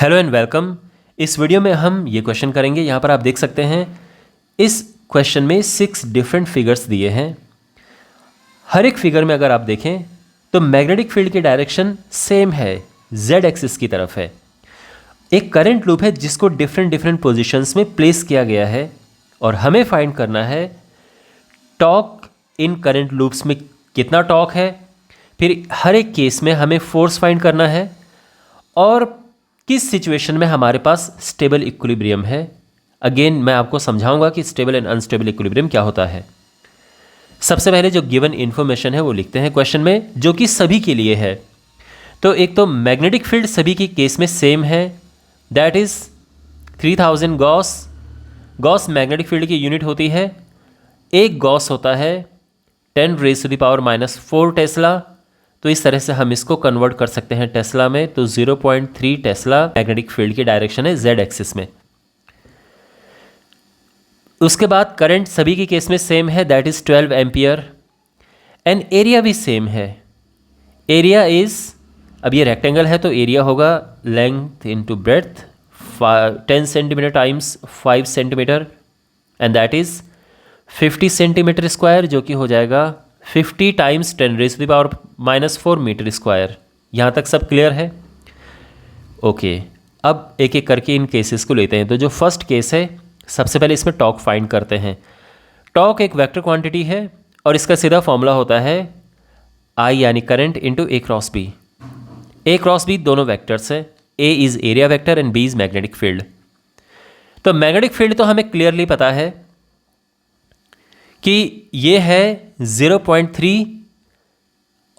Hello and welcome. इस video में हम ये क्वेश्चन करेंगे। यहाँ पर आप देख सकते हैं इस क्वेश्चन में 6 डिफरेंट फिगर्स दिए हैं। हर एक फिगर में अगर आप देखें तो मैग्नेटिक फील्ड की डायरेक्शन सेम है, जेड एक्सिस की तरफ है। एक करंट लूप है जिसको डिफरेंट पोजीशंस में प्लेस किया गया है और हमें फाइंड करना है टॉर्क इन करंट लूप्स में कितना टॉर्क है। फिर हर एक केस में हमें फोर्स फाइंड करना है और किस सिचुएशन में हमारे पास स्टेबल इक्विलिब्रियम है। अगेन मैं आपको समझाऊंगा कि स्टेबल एंड अनस्टेबल इक्विलिब्रियम क्या होता है। सबसे पहले जो गिवन इन्फॉर्मेशन है वो लिखते हैं क्वेश्चन में, जो कि सभी के लिए है। तो एक तो मैग्नेटिक फील्ड सभी के केस में सेम है, that is 3000 Gauss. Gauss magnetic field की यूनिट होती है। एक गॉस होता है 10⁻⁻⁴ टेस्ला। तो इस तरह से हम इसको कन्वर्ट कर सकते हैं टेस्ला में। तो 0.3 टेस्ला मैग्नेटिक फील्ड की डायरेक्शन है जेड एक्सिस में। उसके बाद करंट सभी के केस में सेम है, that is 12 ampere. And area भी सेम है। एरिया इज, अब ये रेक्टेंगल है तो एरिया होगा length into breadth 10 centimetre times 5 centimetre and that is 50 centimetre square, जो कि हो जाएगा 50 टाइम्स 10⁻⁻⁴ मीटर स्क्वायर। यहाँ तक सब क्लियर है? ओके, अब एक एक करके इन केसेस को लेते हैं। तो जो फर्स्ट केस है, सबसे पहले इसमें टॉर्क फाइंड करते हैं। टॉर्क एक वेक्टर क्वांटिटी है और इसका सीधा फॉर्मूला होता है I यानी current into A cross B। A cross B दोनों वेक्टर्स है। A is area vector and B is magnetic field. तो मैग्नेटिक फील्ड तो हमें क्लियरली पता है कि ये है 0.3।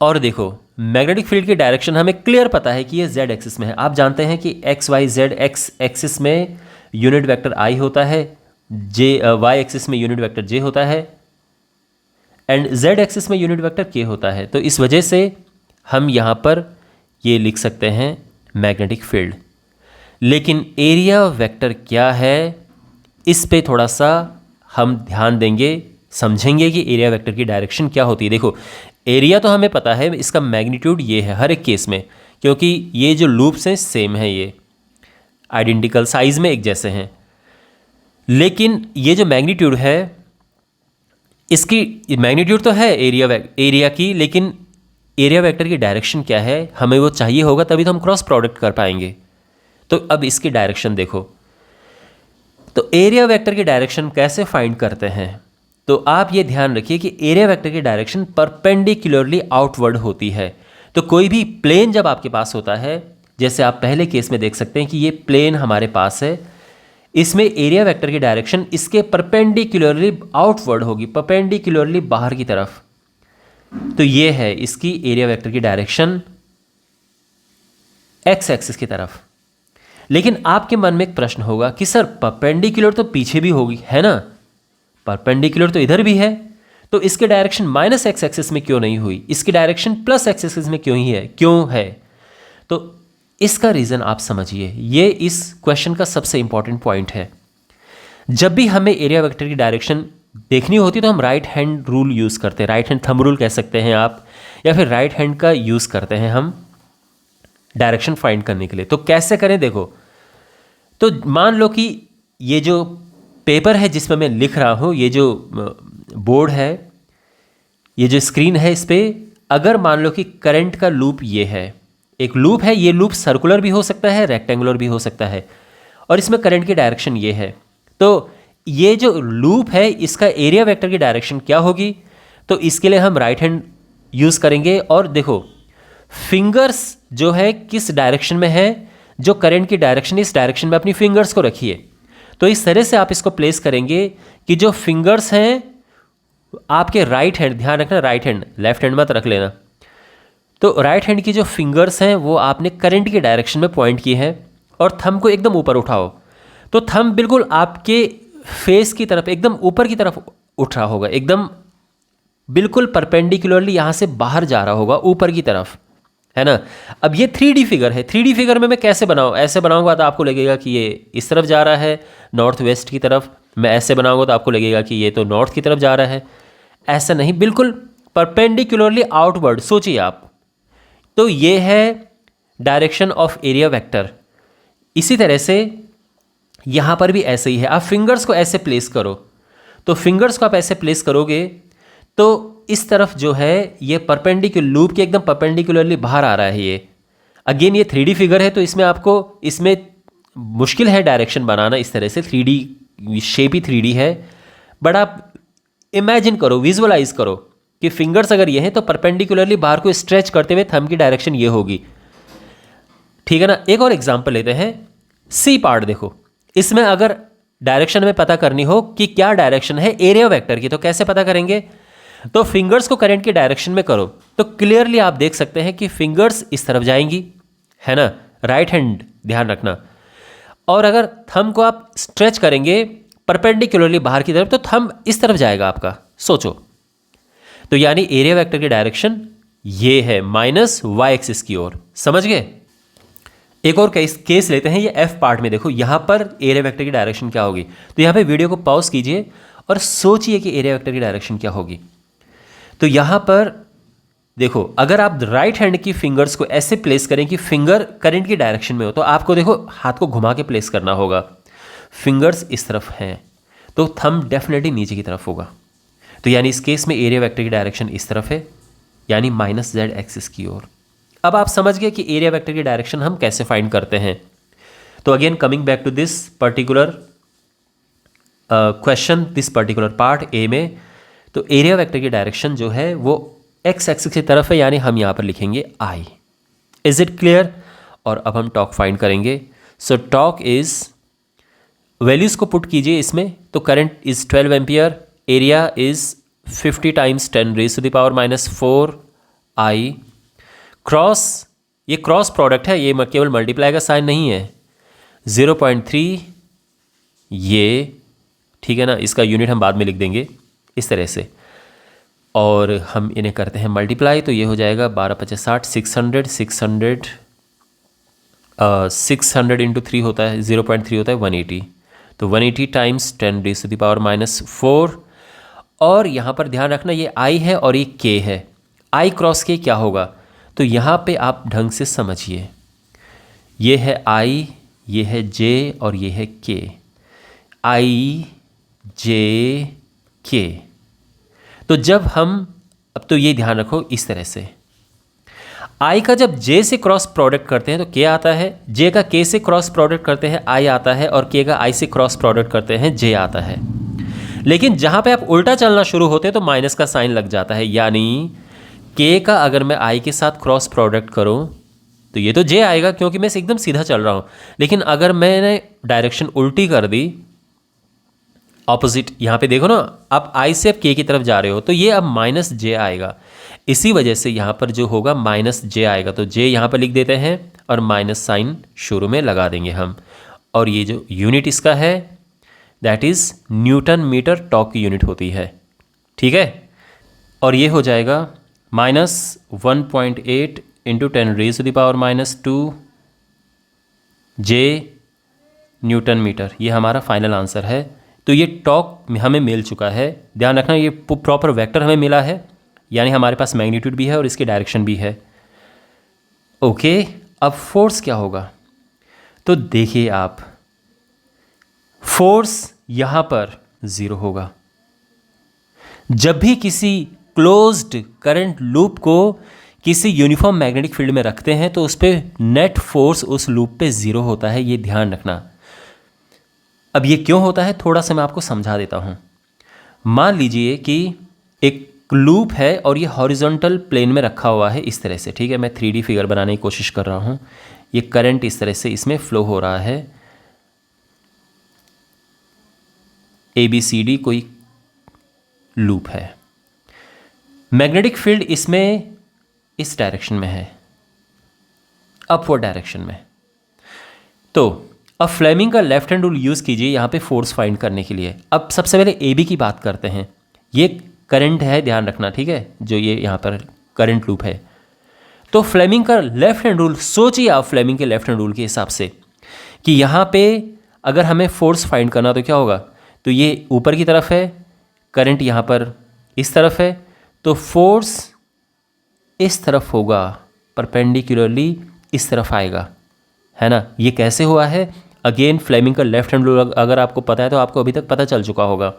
और देखो मैग्नेटिक फील्ड की डायरेक्शन हमें क्लियर पता है कि ये जेड एक्सिस में है। आप जानते हैं कि x y z x axis में यूनिट वेक्टर आई होता है, वाई एक्सिस में यूनिट वेक्टर जे होता है एंड जेड एक्सिस में यूनिट वेक्टर के होता है। तो इस वजह से हम यहाँ पर ये लिख सकते हैं मैग्नेटिक फील्ड। लेकिन एरिया वेक्टर क्या है, इस पे थोड़ा सा हम ध्यान देंगे, समझेंगे कि एरिया वेक्टर की डायरेक्शन क्या होती है। देखो एरिया तो हमें पता है, इसका मैग्नीट्यूड ये है हर एक केस में, क्योंकि ये जो लूप्स हैं सेम है, ये आइडेंटिकल साइज में एक जैसे हैं। लेकिन ये जो मैग्नीट्यूड है, इसकी मैग्नीट्यूड तो है एरिया की, लेकिन एरिया वेक्टर की डायरेक्शन क्या है हमें वो चाहिए होगा, तभी तो हम क्रॉस प्रोडक्ट कर पाएंगे। तो अब इसकी डायरेक्शन देखो। तो एरिया वेक्टर की डायरेक्शन कैसे फाइंड करते हैं, तो आप ये ध्यान रखिए कि एरिया वेक्टर की डायरेक्शन परपेंडिकुलरली आउटवर्ड होती है। तो कोई भी प्लेन जब आपके पास होता है, जैसे आप पहले केस में देख सकते हैं कि ये प्लेन हमारे पास है, इसमें एरिया वेक्टर की डायरेक्शन इसके परपेंडिकुलरली आउटवर्ड होगी, परपेंडिकुलरली बाहर की तरफ। तो ये है इसकी एरिया वेक्टर की डायरेक्शन एक्स एक्सिस की तरफ। लेकिन आपके मन में एक प्रश्न होगा कि सर परपेंडिकुलर तो पीछे भी होगी, है ना, परपेंडिकुलर तो इधर भी है, तो इसके डायरेक्शन माइनस एक्स एक्सिस में क्यों नहीं हुई, इसकी डायरेक्शन प्लस एक्स एक्सिस में क्यों है? तो इसका रीज़न आप समझिए, ये इस क्वेश्चन का सबसे इंपॉर्टेंट पॉइंट है। जब भी हमें एरिया वेक्टर की डायरेक्शन देखनी होती है तो हम राइट हैंड रूल यूज़ करते हैं, राइट हैंड थंब रूल कह सकते हैं आप, या फिर राइट हैंड का यूज़ करते हैं हम डायरेक्शन फाइंड करने के लिए। तो कैसे करें देखो। तो मान लो कि ये जो पेपर है जिसमें मैं लिख रहा हूँ, ये जो बोर्ड है, ये जो स्क्रीन है, इस पर अगर मान लो कि करंट का लूप ये है, एक लूप है, ये लूप सर्कुलर भी हो सकता है, रेक्टेंगुलर भी हो सकता है, और इसमें करंट की डायरेक्शन ये है। तो ये जो लूप है इसका एरिया वेक्टर की डायरेक्शन क्या होगी, तो इसके लिए हम राइट हैंड यूज़ करेंगे। और देखो फिंगर्स जो है किस डायरेक्शन में है, जो करंट की डायरेक्शन इस डायरेक्शन में अपनी फिंगर्स को रखिए। तो इस तरह से आप इसको प्लेस करेंगे कि जो फिंगर्स हैं आपके राइट हैंड, ध्यान रखना राइट हैंड, लेफ्ट हैंड मत रख लेना। तो राइट हैंड की जो फिंगर्स हैं वो आपने करंट की डायरेक्शन में पॉइंट की है और थंब को एकदम ऊपर उठाओ। तो थंब बिल्कुल आपके फेस की तरफ, एकदम ऊपर की तरफ उठ रहा होगा, एकदम बिल्कुल परपेंडिकुलरली यहाँ से बाहर जा रहा होगा ऊपर की तरफ, है ना। अब ये 3D फिगर है। 3D फिगर में मैं कैसे बनाऊँ, ऐसे बनाऊंगा तो आपको लगेगा कि ये इस तरफ जा रहा है नॉर्थ वेस्ट की तरफ, मैं ऐसे बनाऊंगा तो आपको लगेगा कि ये तो नॉर्थ की तरफ जा रहा है। ऐसा नहीं, बिल्कुल परपेंडिकुलरली आउटवर्ड सोचिए आप। तो ये है डायरेक्शन ऑफ एरिया वेक्टर। इसी तरह से यहाँ पर भी ऐसे ही है। आप फिंगर्स को ऐसे प्लेस करो, तो फिंगर्स को आप ऐसे प्लेस करोगे तो इस तरफ जो है ये परपेंडिकुलर, लूप के एकदम परपेंडिकुलरली बाहर आ रहा है ये। अगेन ये 3D फिगर है तो इसमें आपको इसमें मुश्किल है डायरेक्शन बनाना इस तरह से, 3D शेप ही 3D है। बट आप इमेजिन करो, विजुअलाइज करो कि फिंगर्स अगर ये हैं तो परपेंडिकुलरली बाहर को स्ट्रेच करते हुए थंब की डायरेक्शन ये होगी, ठीक है ना। एक और एग्जांपल लेते हैं, सी पार्ट देखो, इसमें अगर डायरेक्शन में पता करनी हो कि क्या डायरेक्शन है एरिया वेक्टर की, तो कैसे पता करेंगे? तो फिंगर्स को करंट की डायरेक्शन में करो तो क्लियरली आप देख सकते हैं कि फिंगर्स इस तरफ जाएंगी, है ना, राइट हैंड ध्यान रखना। और अगर थंब को आप स्ट्रेच करेंगे परपेंडिकुलरली बाहर की तरफ तो थंब इस तरफ जाएगा आपका, सोचो। तो यानी एरिया वेक्टर की डायरेक्शन ये है माइनस वाई एक्सिस की ओर, समझ गए। एक और केस लेते हैं, ये एफ पार्ट में देखो, यहां पर एरिया वेक्टर की डायरेक्शन क्या होगी। तो यहां पे वीडियो को पॉज कीजिए और सोचिए कि एरिया वेक्टर की डायरेक्शन क्या होगी। तो यहां पर देखो, अगर आप राइट हैंड की फिंगर्स को ऐसे प्लेस करें कि फिंगर करंट की डायरेक्शन में हो, तो आपको देखो हाथ को घुमा के प्लेस करना होगा। फिंगर्स इस तरफ हैं तो थंब डेफिनेटली नीचे की तरफ होगा। तो यानी इस केस में एरिया वेक्टर की डायरेक्शन इस तरफ है, यानी माइनस जेड एक्सिस की ओर। अब आप समझ गए कि एरिया वेक्टर की डायरेक्शन हम कैसे फाइंड करते हैं। तो again coming back to this particular question, this particular part A में, तो एरिया वेक्टर की डायरेक्शन जो है वो एक्स एक्सिस की तरफ है, यानी हम यहाँ पर लिखेंगे आई। Is it clear? और अब हम टॉक फाइंड करेंगे। सो टॉक इज, वैल्यूज़ को पुट कीजिए इसमें, तो current is 12 ampere, area is 50 times 10⁻⁻⁴ I. Cross, ये क्रॉस प्रोडक्ट है, ये केवल मल्टीप्लाई का साइन नहीं है। 0.3 ये, ठीक है ना, इसका यूनिट हम बाद में लिख देंगे इस तरह से। और हम इन्हें करते हैं मल्टीप्लाई, तो ये हो जाएगा 12×5 = 60, 600 इंटू 3 होता है, 0.3 होता है 180। तो 180 टाइम्स 10⁻⁻⁴। और यहाँ पर ध्यान रखना ये आई है और ये के है, आई क्रॉस के क्या होगा? तो यहाँ पे आप ढंग से समझिए, ये है आई, ये है जे और ये है के, आई जे के। तो जब हम, अब तो ये ध्यान रखो इस तरह से, आई का जब जे से क्रॉस प्रोडक्ट करते हैं तो के आता है, जे का के से क्रॉस प्रोडक्ट करते हैं आई आता है, और के का आई से क्रॉस प्रोडक्ट करते हैं जे आता है। लेकिन जहाँ पे आप उल्टा चलना शुरू होते हैं तो माइनस का साइन लग जाता है, यानी के का अगर मैं आई के साथ क्रॉस प्रोडक्ट करूँ तो ये तो जे आएगा क्योंकि मैं एकदम सीधा चल रहा हूँ। लेकिन अगर मैंने डायरेक्शन उल्टी कर दी, ऑपोजिट, यहाँ पे देखो ना, आप आई से अब के की तरफ जा रहे हो तो ये अब माइनस जे आएगा। इसी वजह से यहाँ पर जो होगा माइनस जे आएगा, तो जे यहाँ पर लिख देते हैं और माइनस साइन शुरू में लगा देंगे हम। और ये जो यूनिट इसका है that is newton metre torque की यूनिट होती है, ठीक है। और ये हो जाएगा -1.8 इंटू 10⁻⁻² जे न्यूटन मीटर, ये हमारा फाइनल आंसर है। तो ये टॉक हमें मिल चुका है। ध्यान रखना ये प्रॉपर वेक्टर हमें मिला है, यानी हमारे पास मैग्नीट्यूड भी है और इसकी डायरेक्शन भी है। ओके, अब फोर्स क्या होगा? तो देखिए आप, फोर्स यहाँ पर 0 होगा। जब भी किसी क्लोज्ड करंट लूप को किसी यूनिफॉर्म मैग्नेटिक फील्ड में रखते हैं तो उस पर नेट फोर्स उस लूप पे 0 होता है, ये ध्यान रखना। अब ये क्यों होता है थोड़ा सा मैं आपको समझा देता हूँ। मान लीजिए कि एक लूप है और ये हॉरिजॉन्टल प्लेन में रखा हुआ है इस तरह से, ठीक है। मैं 3D फिगर बनाने की कोशिश कर रहा हूँ। ये करंट इस तरह से इसमें फ्लो हो रहा है, ABCD कोई लूप है। मैग्नेटिक फील्ड इसमें इस डायरेक्शन में है, अपवर्ड डायरेक्शन में। तो अब फ्लेमिंग का लेफ्ट हैंड रूल यूज़ कीजिए यहाँ पे फोर्स फाइंड करने के लिए। अब सबसे पहले AB की बात करते हैं। ये करंट है, ध्यान रखना, ठीक है, जो ये यहाँ पर करंट लूप है। तो फ्लेमिंग का लेफ्ट हैंड रूल, सोचिए आप फ्लेमिंग के लेफ्ट हैंड रूल के हिसाब से कि यहाँ पे अगर हमें फोर्स फाइंड करना तो क्या होगा? तो ये ऊपर की तरफ है, करंट यहाँ पर इस तरफ है, तो फोर्स इस तरफ होगा, परपेंडिकुलरली इस तरफ आएगा, है ना। ये कैसे हुआ है, अगेन फ्लेमिंग का लेफ्ट हैंड रूल अगर आपको पता है तो आपको अभी तक पता चल चुका होगा।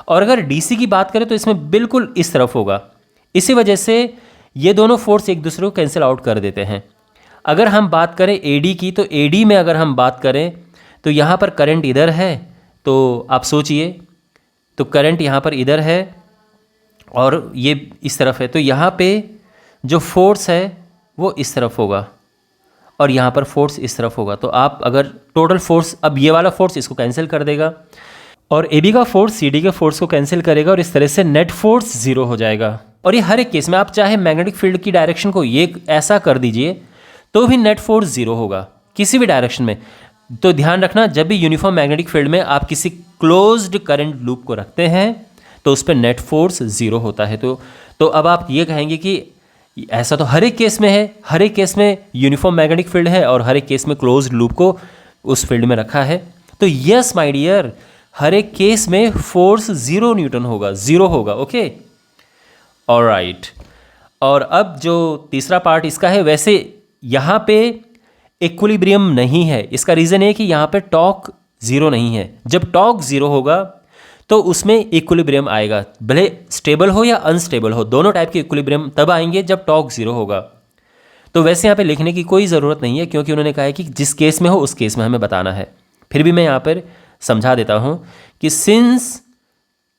और अगर डीसी की बात करें तो इसमें बिल्कुल इस तरफ होगा। इसी वजह से ये दोनों फोर्स एक दूसरे को कैंसिल आउट कर देते हैं। अगर हम बात करें एडी की, तो एडी में अगर हम बात करें तो यहाँ पर करंट इधर है, तो आप सोचिए, तो करंट यहाँ पर इधर है और ये इस तरफ है, तो यहाँ पे जो फोर्स है वो इस तरफ होगा और यहाँ पर फोर्स इस तरफ होगा। तो आप अगर टोटल फोर्स, अब ये वाला फोर्स इसको कैंसिल कर देगा और AB का फोर्स CD के फोर्स को कैंसिल करेगा और इस तरह से नेट फोर्स ज़ीरो हो जाएगा। और ये हर एक केस में आप चाहे मैग्नेटिक फील्ड की डायरेक्शन को ये ऐसा कर दीजिए तो भी नेट फोर्स ज़ीरो होगा किसी भी डायरेक्शन में। तो ध्यान रखना, जब भी यूनिफॉर्म मैग्नेटिक फील्ड में आप किसी क्लोज्ड करंट लूप को रखते हैं तो उस पर नेट फोर्स ज़ीरो होता है। तो अब आप ये कहेंगे कि ऐसा तो हर एक केस में है, हर एक केस में यूनिफॉर्म मैग्नेटिक फील्ड है और हर एक केस में क्लोज्ड लूप को उस फील्ड में रखा है। तो यस माय डियर, हर एक केस में फोर्स 0 न्यूटन होगा, 0 होगा। Okay, alright. और अब जो तीसरा पार्ट इसका है, वैसे यहाँ पे इक्विलिब्रियम नहीं है। इसका रीज़न है कि यहाँ पे टॉर्क 0 नहीं है। जब टॉर्क 0 होगा तो उसमें इक्विलिब्रियम आएगा, भले स्टेबल हो या अनस्टेबल हो, दोनों टाइप के इक्विलिब्रियम तब आएंगे जब टॉर्क 0 होगा। तो वैसे यहाँ पे लिखने की कोई ज़रूरत नहीं है क्योंकि उन्होंने कहा है कि जिस केस में हो उस केस में हमें बताना है। फिर भी मैं यहाँ पर समझा देता हूँ कि since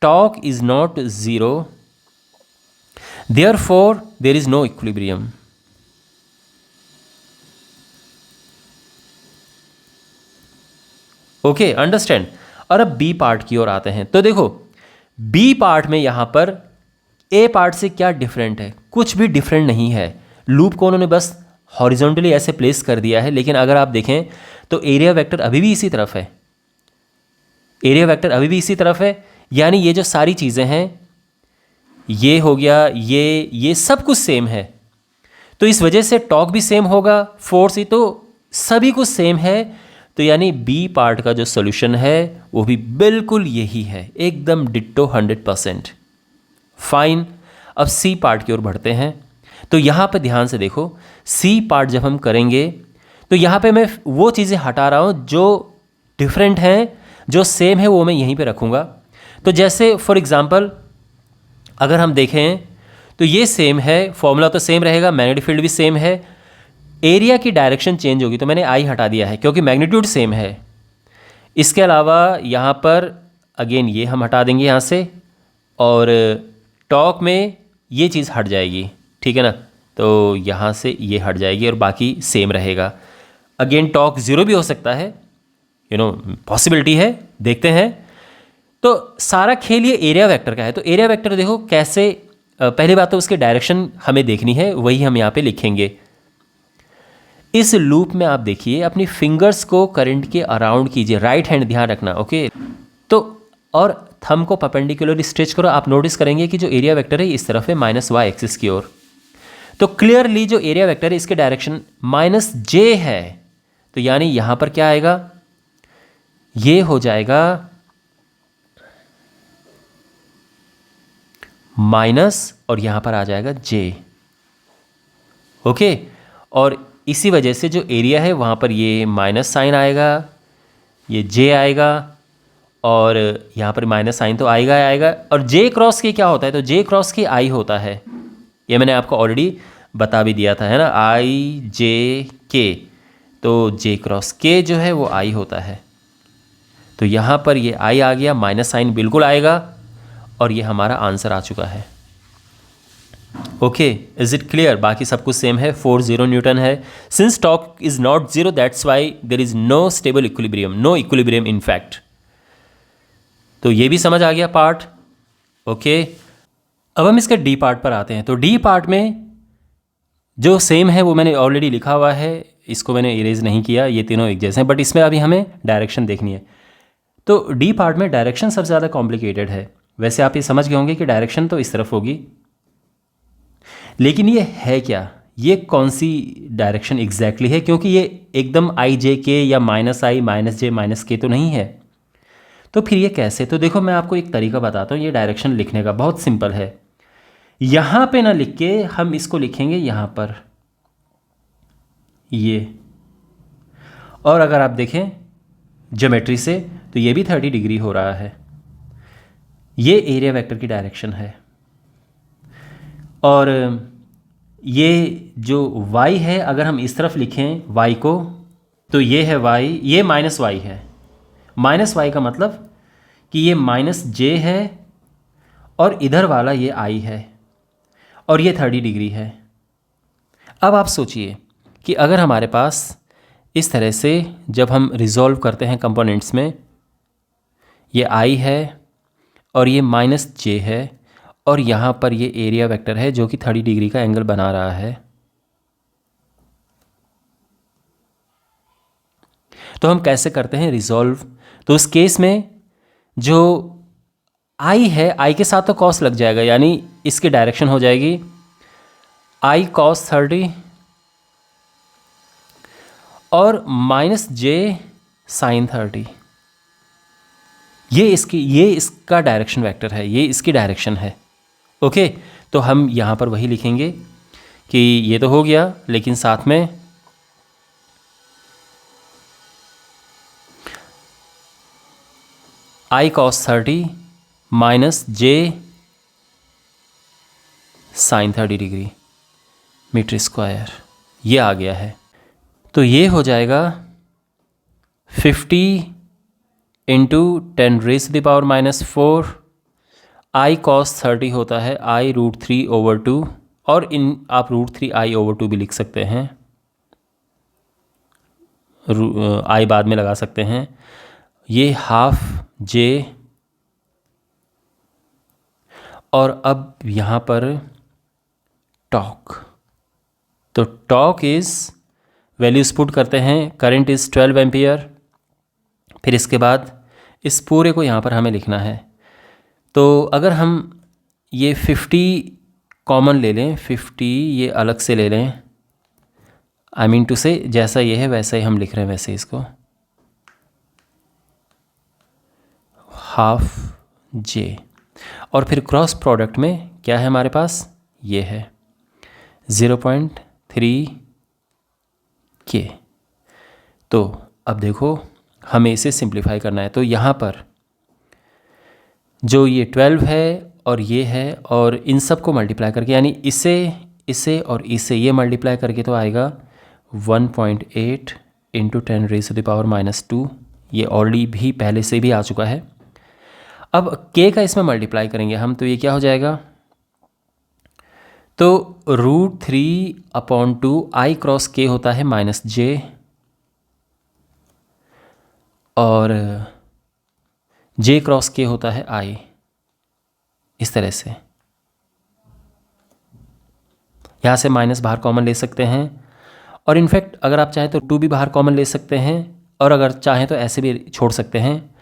torque is not 0 therefore there is no equilibrium। Okay, understand. और अब बी पार्ट की ओर आते हैं। तो देखो, बी पार्ट में यहां पर ए पार्ट से क्या डिफरेंट है, कुछ भी डिफरेंट नहीं है। लूप को उन्होंने बस हॉरिजॉन्टली ऐसे प्लेस कर दिया है, लेकिन अगर आप देखें तो एरिया वेक्टर अभी भी इसी तरफ है, एरिया वेक्टर अभी भी इसी तरफ है। यानी ये जो सारी चीज़ें हैं, ये हो गया, ये सब कुछ सेम है। तो इस वजह से टॉर्क भी सेम होगा, फोर्स ही, तो सभी कुछ सेम है। तो यानी बी पार्ट का जो सोल्यूशन है वो भी बिल्कुल यही है, एकदम डिट्टो 100%। फाइन। अब सी पार्ट की ओर बढ़ते हैं। तो यहाँ पे ध्यान से देखो, सी पार्ट जब हम करेंगे तो यहाँ पे मैं वो चीज़ें हटा रहा हूँ जो डिफरेंट हैं, जो सेम है वो मैं यहीं पे रखूँगा। तो जैसे फॉर एग्ज़ाम्पल अगर हम देखें तो ये सेम है, फॉर्मूला तो सेम रहेगा, मैग्नेटिक फील्ड भी सेम है, एरिया की डायरेक्शन चेंज होगी। तो मैंने आई हटा दिया है क्योंकि मैग्नीट्यूड सेम है। इसके अलावा यहाँ पर अगेन ये हम हटा देंगे यहाँ से, और टॉर्क में ये चीज़ हट जाएगी, ठीक है ना। तो यहाँ से ये हट जाएगी और बाकी सेम रहेगा। अगेन टॉर्क 0 भी हो सकता है, पॉसिबिलिटी है, देखते हैं। तो सारा खेल ये एरिया वेक्टर का है। तो एरिया वेक्टर देखो कैसे, पहली बात तो उसकी डायरेक्शन हमें देखनी है, वही हम यहाँ पे लिखेंगे। इस लूप में आप देखिए, अपनी फिंगर्स को करंट के अराउंड कीजिए, राइट हैंड, ध्यान रखना। ओके, तो और थंब को परपेंडिकुलर स्ट्रेच करो। आप नोटिस करेंगे कि जो एरिया वेक्टर है इस तरफ है, -y एक्सिस की ओर। तो क्लियरली जो एरिया वेक्टर है इसके डायरेक्शन -j है। तो यानी यहाँ पर क्या आएगा, ये हो जाएगा माइनस और यहाँ पर आ जाएगा j। ओके, और इसी वजह से जो एरिया है वहाँ पर ये माइनस साइन आएगा, ये j आएगा, और यहाँ पर माइनस साइन तो आएगा ही आएगा। और j क्रॉस के क्या होता है, तो j क्रॉस के I होता है। ये मैंने आपको ऑलरेडी बता भी दिया था, है ना, I J K। तो j क्रॉस k जो है वो I होता है। तो यहाँ पर ये I आ गया, माइनस साइन बिल्कुल आएगा, और ये हमारा आंसर आ चुका है। Okay, is it clear? बाकी सब कुछ सेम है, 40 न्यूटन है। Since torque is not 0 that's why there is no stable equilibrium, no equilibrium in fact. तो ये भी समझ आ गया पार्ट। ओके, अब हम इसके डी पार्ट पर आते हैं। तो डी पार्ट में जो सेम है वो मैंने ऑलरेडी लिखा हुआ है, इसको मैंने इरेज नहीं किया, ये तीनों एक जैसे हैं, बट इसमें अभी हमें डायरेक्शन देखनी है। तो डी पार्ट में डायरेक्शन सबसे ज़्यादा कॉम्प्लिकेटेड है। वैसे आप ये समझ गए होंगे कि डायरेक्शन तो इस तरफ होगी, लेकिन ये है क्या, ये कौन सी डायरेक्शन एग्जैक्टली है, क्योंकि ये एकदम IJK या -I -J -K तो नहीं है। तो फिर ये कैसे? तो देखो मैं आपको एक तरीका बताता हूँ ये डायरेक्शन लिखने का, बहुत सिंपल है। यहाँ पे ना लिख के हम इसको लिखेंगे यहाँ पर, ये। और अगर आप देखें ज्योमेट्री से तो ये भी 30 डिग्री हो रहा है। ये एरिया वेक्टर की डायरेक्शन है। और ये जो y है, अगर हम इस तरफ लिखें y को, तो ये है y, ये माइनस y है। माइनस y का मतलब कि ये माइनस j है और इधर वाला ये i है और ये 30 डिग्री है। अब आप सोचिए कि अगर हमारे पास इस तरह से जब हम रिजॉल्व करते हैं कंपोनेंट्स में, ये i है और ये माइनस j है और यहाँ पर ये एरिया वेक्टर है जो कि 30 डिग्री का एंगल बना रहा है, तो हम कैसे करते हैं रिजॉल्व? तो उस केस में जो i है, i के साथ तो कॉस लग जाएगा, यानी इसकी डायरेक्शन हो जाएगी i cos 30 और माइनस j sin 30। ये इसका डायरेक्शन वेक्टर है, ये इसकी डायरेक्शन है। ओके, तो हम यहाँ पर वही लिखेंगे कि ये तो हो गया, लेकिन साथ में i cos 30 माइनस j sin 30 degree metre square, ये आ गया है। तो ये हो जाएगा 50 इंटू 10⁻⁻⁴ i cos 30 होता है i√3/2, और आप √3i/2 भी लिख सकते हैं, i बाद में लगा सकते हैं। ये हाफ j, और अब यहाँ पर टॉक, तो टॉक इज़, वैल्यूज़ पुट करते हैं, करंट इज़ 12 एम्पियर। फिर इसके बाद इस पूरे को यहाँ पर हमें लिखना है। तो अगर हम ये 50 कॉमन ले लें, 50 ये अलग से ले लें, आई मीन टू से जैसा ये है वैसा ही हम लिख रहे हैं, वैसे इसको हाफ j, और फिर क्रॉस प्रोडक्ट में क्या है हमारे पास, ये है 0.3 k। तो अब देखो हमें इसे सिंप्लीफाई करना है, तो यहाँ पर जो ये 12 है और ये है, और इन सब को मल्टीप्लाई करके, यानी इसे और इसे ये मल्टीप्लाई करके तो आएगा 1.8 इंटू 10⁻⁻²। ये ऑलरेडी भी पहले से भी आ चुका है। अब k का इसमें मल्टीप्लाई करेंगे हम, तो ये क्या हो जाएगा, तो √3/2 i क्रॉस k होता है माइनस j, और j क्रॉस k होता है i, इस तरह से। यहाँ से माइनस बाहर कॉमन ले सकते हैं, और इनफैक्ट अगर आप चाहें तो 2 भी बाहर कॉमन ले सकते हैं, और अगर चाहें तो ऐसे भी छोड़ सकते हैं।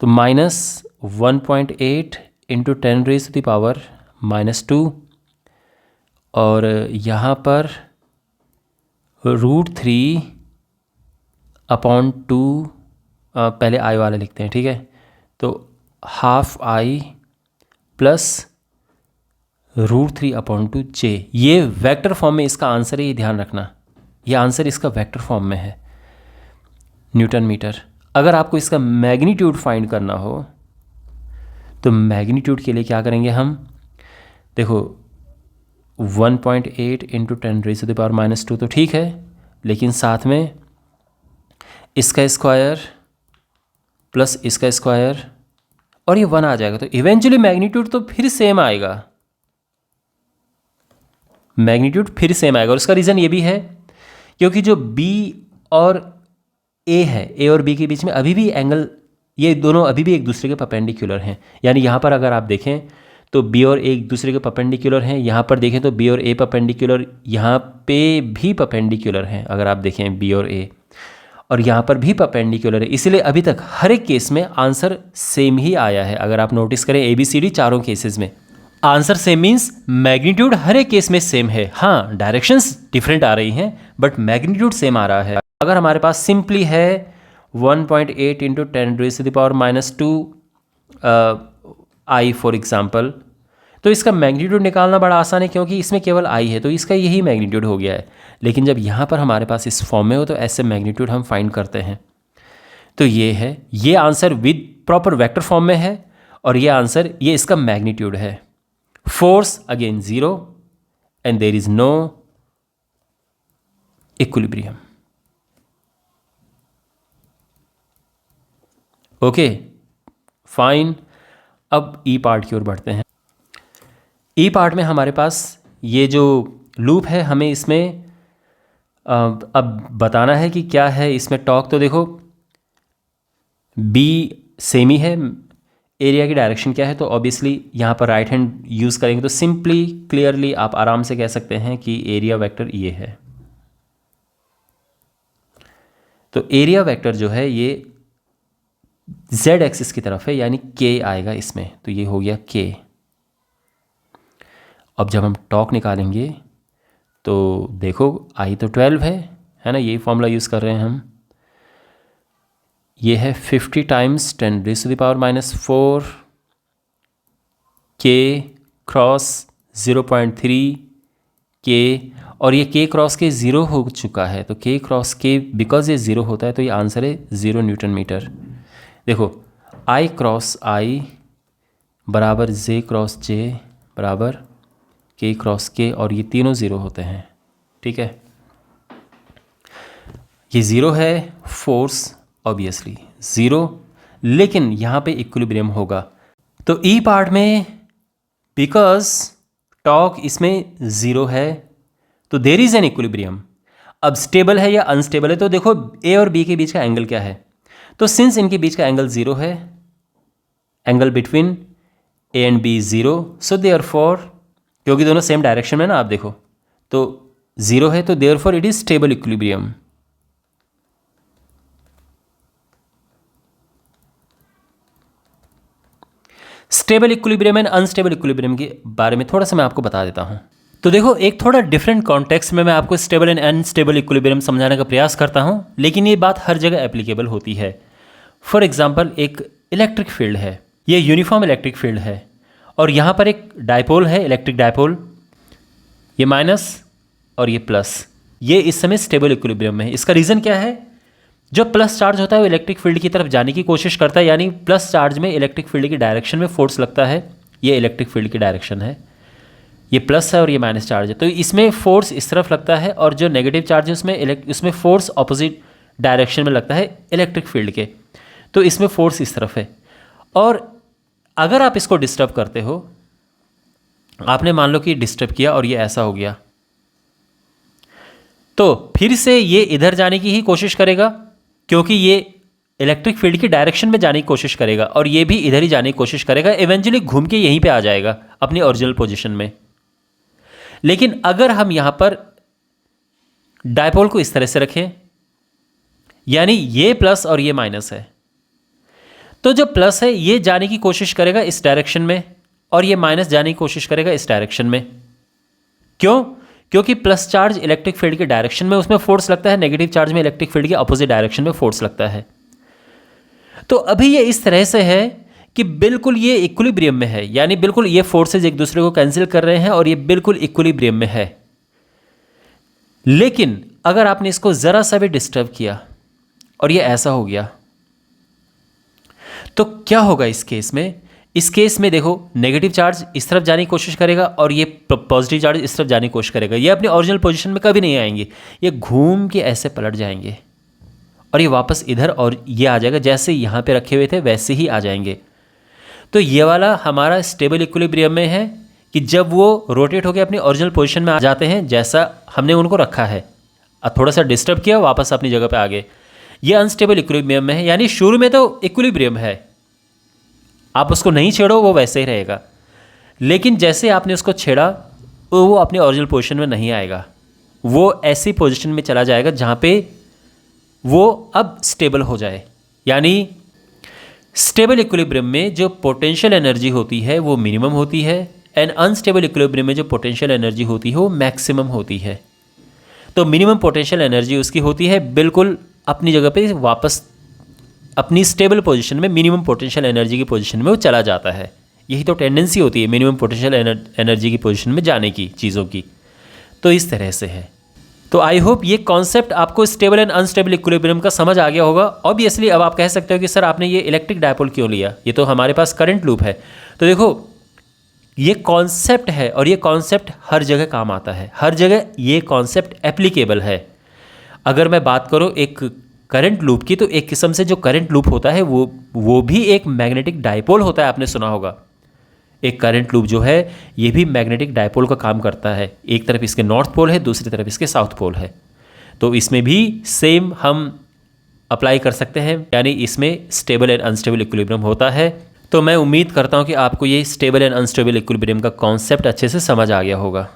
तो माइनस 1.8 इंटू 10⁻⁻², और यहाँ पर √3/2, पहले i वाले लिखते हैं, ठीक है, तो हाफ i प्लस √3/2 j। ये वेक्टर फॉर्म में इसका आंसर है, ये ध्यान रखना, ये आंसर इसका वेक्टर फॉर्म में है, न्यूटन मीटर। अगर आपको इसका मैग्नीट्यूड फाइंड करना हो तो मैग्नीट्यूड के लिए क्या करेंगे हम, देखो 1.8 इंटू 10⁻⁻² तो ठीक है, लेकिन साथ में इसका स्क्वायर प्लस इसका स्क्वायर, और ये 1 आ जाएगा, तो इवेंचुअली मैग्नीट्यूड तो फिर सेम आएगा, मैग्नीट्यूड फिर सेम आएगा। और इसका रीज़न ये भी है क्योंकि जो b और a है, a और b के बीच में अभी भी एंगल, ये दोनों अभी भी एक दूसरे के परपेंडिकुलर हैं। यानी यहाँ पर अगर आप देखें तो b और a एक दूसरे के परपेंडिकुलर हैं, यहाँ पर देखें तो b और a परपेंडिकुलर, यहाँ पे भी परपेंडिकुलर हैं, अगर आप देखें b और a, और यहाँ पर भी परपेंडिकुलर है। इसलिए अभी तक हर एक केस में आंसर सेम ही आया है। अगर आप नोटिस करें ABCD चारों केसेस में आंसर सेम मीन्स मैग्नीट्यूड हर एक केस में सेम है। हाँ, डायरेक्शंस डिफरेंट आ रही हैं बट मैग्नीट्यूड सेम आ रहा है। अगर हमारे पास सिंपली है 1.8 इंटू 10⁻⁻² i फॉर एग्जाम्पल, तो इसका मैग्नीट्यूड निकालना बड़ा आसान है क्योंकि इसमें केवल आई है, तो इसका यही मैग्नीट्यूड हो गया है। लेकिन जब यहाँ पर हमारे पास इस फॉर्म में हो तो ऐसे मैग्नीट्यूड हम फाइंड करते हैं। तो ये है, ये answer with proper vector form में है और ये आंसर, ये इसका मैग्नीट्यूड है। Force again 0 and there is no equilibrium. Okay fine. अब ई पार्ट की ओर बढ़ते हैं। ई पार्ट में हमारे पास ये जो लूप है, हमें इसमें अब बताना है कि क्या है इसमें टॉर्क। तो देखो बी सेम ही है, एरिया की डायरेक्शन क्या है, तो ऑब्वियसली यहाँ पर राइट हैंड यूज़ करेंगे तो सिंपली क्लियरली आप आराम से कह सकते हैं कि एरिया वेक्टर ये है। तो एरिया वेक्टर जो है ये z एक्सिस की तरफ है, यानी k आएगा इसमें, तो ये हो गया k। अब जब हम टॉर्क निकालेंगे तो देखो i तो 12 है ना, यही फॉर्मूला यूज़ कर रहे हैं हम। ये है 50 टाइम्स 10⁻⁻⁴ k क्रॉस 0.3 k, और ये k क्रॉस के 0 हो चुका है, तो k क्रॉस k बिकॉज ये 0 होता है तो ये आंसर है 0 न्यूटन मीटर। देखो I क्रॉस I बराबर J क्रॉस J बराबर K क्रॉस K, और ये तीनों 0 होते हैं, ठीक है। ये 0 है, फोर्स ऑब्वियसली 0, लेकिन यहाँ पे इक्विलिब्रियम होगा। तो ई पार्ट में बिकॉज टॉर्क इसमें 0 है तो देयर इज एन इक्विलिब्रियम। अब स्टेबल है या अनस्टेबल है, तो देखो ए और बी के बीच का एंगल क्या है, तो सिंस इनके बीच का एंगल 0 है, angle between A and B 0, so therefore, क्योंकि दोनों सेम डायरेक्शन में ना, आप देखो तो 0 है, तो therefore it is stable equilibrium. Stable equilibrium and unstable equilibrium के बारे में थोड़ा सा मैं आपको बता देता हूं। तो देखो एक थोड़ा डिफरेंट कॉन्टेक्स्ट में मैं आपको स्टेबल एंड अनस्टेबल इक्विलिब्रियम समझाने का प्रयास करता हूं, लेकिन ये बात हर जगह एप्लीकेबल होती है। फॉर एग्जाम्पल एक इलेक्ट्रिक फील्ड है, ये यूनिफॉर्म इलेक्ट्रिक फील्ड है, और यहाँ पर एक डायपोल है, इलेक्ट्रिक डायपोल, ये माइनस और ये प्लस, ये इस समय स्टेबल इक्विलिब्रियम में है। इसका रीज़न क्या है, जो प्लस चार्ज होता है वो इलेक्ट्रिक फील्ड की तरफ जाने की कोशिश करता है, यानी प्लस चार्ज में इलेक्ट्रिक फील्ड की डायरेक्शन में फोर्स लगता है, ये इलेक्ट्रिक फील्ड की डायरेक्शन है, ये प्लस है और ये माइनस चार्ज है, तो इसमें फोर्स इस तरफ लगता है, और जो नेगेटिव चार्ज है उसमें फोर्स ऑपोजिट डायरेक्शन में लगता है इलेक्ट्रिक फील्ड के, तो इसमें फोर्स इस तरफ है। और अगर आप इसको डिस्टर्ब करते हो, आपने मान लो कि डिस्टर्ब किया और ये ऐसा हो गया, तो फिर से ये इधर जाने की ही कोशिश करेगा, क्योंकि ये इलेक्ट्रिक फील्ड की डायरेक्शन में जाने की कोशिश करेगा, और ये भी इधर ही जाने की कोशिश करेगा, इवेंचुअली घूम के यहीं पे आ जाएगा अपनी ओरिजिनल पोजीशन में। लेकिन अगर हम यहां पर डायपोल को इस तरह से रखें, यानी ये प्लस और ये माइनस है, तो जो प्लस है ये जाने की कोशिश करेगा इस डायरेक्शन में, और ये माइनस जाने की कोशिश करेगा इस डायरेक्शन में। क्यों? क्योंकि प्लस चार्ज इलेक्ट्रिक फील्ड के डायरेक्शन में उसमें फोर्स लगता है, नेगेटिव चार्ज में इलेक्ट्रिक फील्ड के अपोजिट डायरेक्शन में फोर्स लगता है। तो अभी ये इस तरह से है कि बिल्कुल ये इक्विलिब्रियम में है, यानी बिल्कुल ये फोर्सेज एक दूसरे को कैंसिल कर रहे हैं और ये बिल्कुल इक्विलिब्रियम में है। लेकिन अगर आपने इसको ज़रा सा भी डिस्टर्ब किया और ये ऐसा हो गया, तो क्या होगा इस केस में? इस केस में देखो नेगेटिव चार्ज इस तरफ जाने की कोशिश करेगा और ये पॉजिटिव चार्ज इस तरफ जाने की कोशिश करेगा। ये अपनी ओरिजिनल पोजीशन में कभी नहीं आएंगे, ये घूम के ऐसे पलट जाएंगे और ये वापस इधर और ये आ जाएगा, जैसे यहाँ पे रखे हुए थे वैसे ही आ जाएंगे। तो ये वाला हमारा स्टेबल इक्विलिब्रियम में है कि जब वो रोटेट होकर अपनी ओरिजिनल पोजीशन में आ जाते हैं जैसा हमने उनको रखा है, थोड़ा सा डिस्टर्ब किया वापस अपनी जगह पे आ गए। ये अनस्टेबल इक्विलिब्रियम में है, यानी शुरू में तो इक्विलिब्रियम है, आप उसको नहीं छेड़ो वो वैसे ही रहेगा, लेकिन जैसे आपने उसको छेड़ा वो अपनी ओरिजिनल पोजीशन में नहीं आएगा, वो ऐसी पोजीशन में चला जाएगा जहाँ पे वो अब स्टेबल हो जाए। यानी स्टेबल इक्विलिब्रियम में जो पोटेंशियल एनर्जी होती है वो मिनिमम होती है, एंड अनस्टेबल इक्विलिब्रियम में जो पोटेंशियल एनर्जी होती है वो मैक्सिमम होती है। तो मिनिमम पोटेंशियल एनर्जी उसकी होती है बिल्कुल अपनी जगह पे वापस अपनी स्टेबल पोजीशन में, मिनिमम पोटेंशियल एनर्जी की पोजीशन में वो चला जाता है। यही तो टेंडेंसी होती है मिनिमम पोटेंशियल एनर्जी की पोजीशन में जाने की चीज़ों की। तो इस तरह से है। तो आई होप ये कॉन्सेप्ट आपको स्टेबल एंड अनस्टेबल इक्विलिब्रियम का समझ आ गया होगा। ऑब्वियसली अब आप कह सकते हो कि सर आपने ये इलेक्ट्रिक डायपोल क्यों लिया, ये तो हमारे पास करंट लूप है। तो देखो ये कॉन्सेप्ट है और ये कॉन्सेप्ट हर जगह काम आता है, हर जगह ये कॉन्सेप्ट एप्लीकेबल है। अगर मैं बात करूँ एक करंट लूप की, तो एक किस्म से जो करंट लूप होता है वो भी एक मैग्नेटिक डायपोल होता है, आपने सुना होगा। एक करंट लूप जो है ये भी मैग्नेटिक डायपोल का काम करता है। एक तरफ इसके नॉर्थ पोल है, दूसरी तरफ इसके साउथ पोल है। तो इसमें भी सेम हम अप्लाई कर सकते हैं, यानी इसमें स्टेबल एंड अनस्टेबल इक्विलिब्रियम होता है। तो मैं उम्मीद करता हूँ कि आपको ये स्टेबल एंड अनस्टेबल इक्विलिब्रियम का कॉन्सेप्ट अच्छे से समझ आ गया होगा।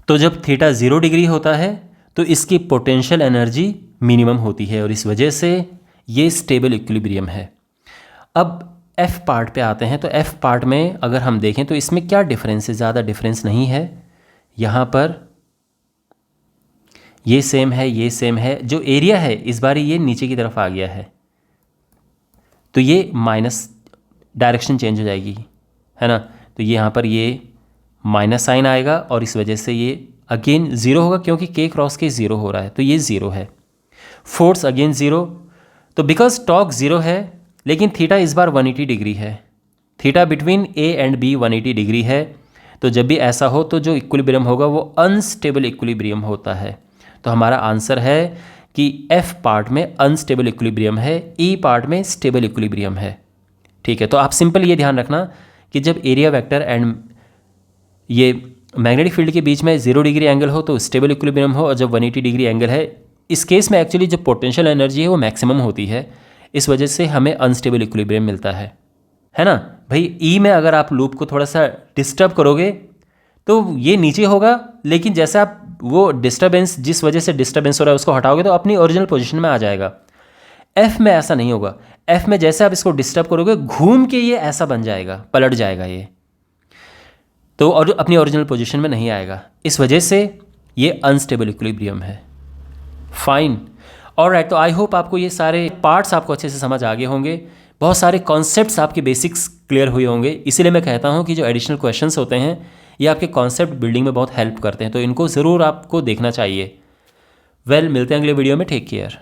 तो जब थीटा 0 डिग्री होता है तो इसकी पोटेंशियल एनर्जी मिनिमम होती है और इस वजह से ये स्टेबल इक्विलिब्रियम है। अब एफ पार्ट पे आते हैं। तो एफ पार्ट में अगर हम देखें तो इसमें क्या डिफरेंस है, ज़्यादा डिफरेंस नहीं है। यहाँ पर ये सेम है, ये सेम है। जो एरिया है इस बार ये नीचे की तरफ आ गया है, तो ये माइनस डायरेक्शन चेंज हो जाएगी, है ना। तो ये यहाँ पर ये माइनस साइन आएगा और इस वजह से ये अगेन ज़ीरो होगा, क्योंकि के क्रॉस के ज़ीरो हो रहा है, तो ये ज़ीरो है। Force again zero. तो बिकॉज टॉक ज़ीरो है, लेकिन थीटा इस बार 180 डिग्री है। Theta between A and B 180 degree है। तो जब भी ऐसा हो तो जो इक्विलिब्रियम होगा वो अनस्टेबल इक्विलिब्रियम होता है। तो हमारा आंसर है कि एफ पार्ट में अनस्टेबल इक्विलिब्रियम है, ई पार्ट में स्टेबल इक्विलिब्रियम है। ठीक है, तो आप सिंपल ये ध्यान रखना कि जब एरिया वेक्टर एंड ये मैग्नेटिक फील्ड के बीच में 0 डिग्री एंगल हो तो स्टेबल इक्विलिब्रियम हो, और जब 180 डिग्री एंगल है, इस केस में एक्चुअली जो पोटेंशियल एनर्जी है वो मैक्सिमम होती है। इस वजह से हमें अनस्टेबल इक्विलिब्रियम मिलता है ना भाई। ई में अगर आप लूप को थोड़ा सा डिस्टर्ब करोगे तो ये नीचे होगा, लेकिन जैसे आप वो डिस्टर्बेंस, जिस वजह से डिस्टर्बेंस हो रहा है उसको हटाओगे तो अपनी ओरिजिनल पोजीशन में आ जाएगा। एफ में ऐसा नहीं होगा। एफ में जैसे आप इसको डिस्टर्ब करोगे घूम के ये ऐसा बन जाएगा, पलट जाएगा ये, तो और अपनी ओरिजिनल पोजीशन में नहीं आएगा। इस वजह से ये अनस्टेबल इक्विलिब्रियम है। Fine, alright. तो आई होप आपको ये सारे पार्ट्स आपको अच्छे से समझ आ गए होंगे, बहुत सारे कॉन्सेप्ट्स आपके बेसिक्स क्लियर हुए होंगे। इसीलिए मैं कहता हूँ कि जो एडिशनल क्वेश्चंस होते हैं ये आपके कॉन्सेप्ट बिल्डिंग में बहुत हेल्प करते हैं, तो इनको ज़रूर आपको देखना चाहिए। वेल, मिलते हैं अगले वीडियो में। Take care.